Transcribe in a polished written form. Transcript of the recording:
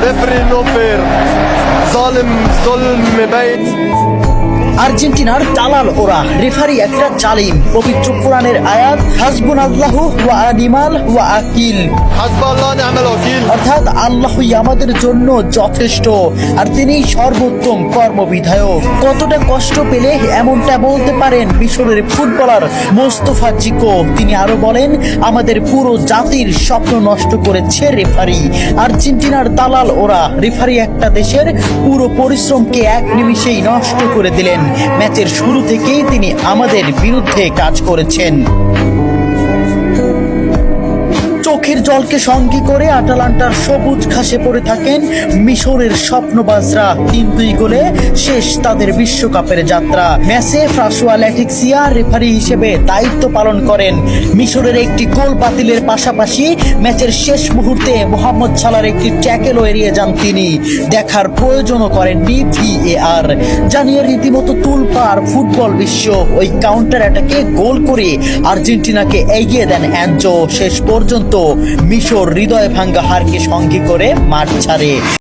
ريفري نو فير ظالم ظلم باين আর্জেন্টিনার দালাল ওরা, রেফারি একটা জালিম। পবিত্র কোরআনের আয়াত হাসবুনাল্লাহু ওয়া নিমাল ওয়াকিল, حسب الله ونعم الوكيل অর্থাৎ আল্লাহই আমাদের জন্য যথেষ্ট আর তিনি সর্বোত্তম কর্মবিধায়ক। কতটা কষ্ট পেলে এমনটা বলতে পারেন মিশরের ফুটবলার মোস্তফা জিকো। তিনি আরো বলেন, আমাদের পুরো জাতির স্বপ্ন নষ্ট করেছে রেফারি। আর্জেন্টিনার দালাল ওরা, রেফারি একটা দেশের পুরো পরিশ্রমকে এক নিমিষেই নষ্ট করে দিলেন। ম্যাচের শুরু থেকেই তিনি আমাদের বিরুদ্ধে কাজ করেছেন। চোখের জলকে সঙ্গী করে আটালান্টার সবুজ ঘাসে পড়ে থাকেন মিশরের স্বপ্নবাজরা। 3-2 গোলে শেষ তাদের বিশ্বকাপের যাত্রা। ম্যাচে ফ্রাসোয়া ল্যাটিক্সিয়া রেফারি হিসেবে দায়িত্ব পালন করেন। মিশরের একটি গোল বাতিলের পাশাপাশি ম্যাচের শেষ মুহূর্তে মোহাম্মদ সালার একটি ট্যাকেলও এড়িয়ে যান তিনি। দেখার প্রয়োজনও করেননি VAR। জানিয়ে রীতিমতো তুলপাড় ফুটবল বিশ্ব। ওই কাউন্টার অ্যাটাকে গোল করে আর্জেন্টিনাকে এগিয়ে দেন অ্যানজো। শেষ পর্যন্ত মিশর হৃদয় ভাঙ্গা হারকে সঙ্গী করে মাঠ ছাড়ে।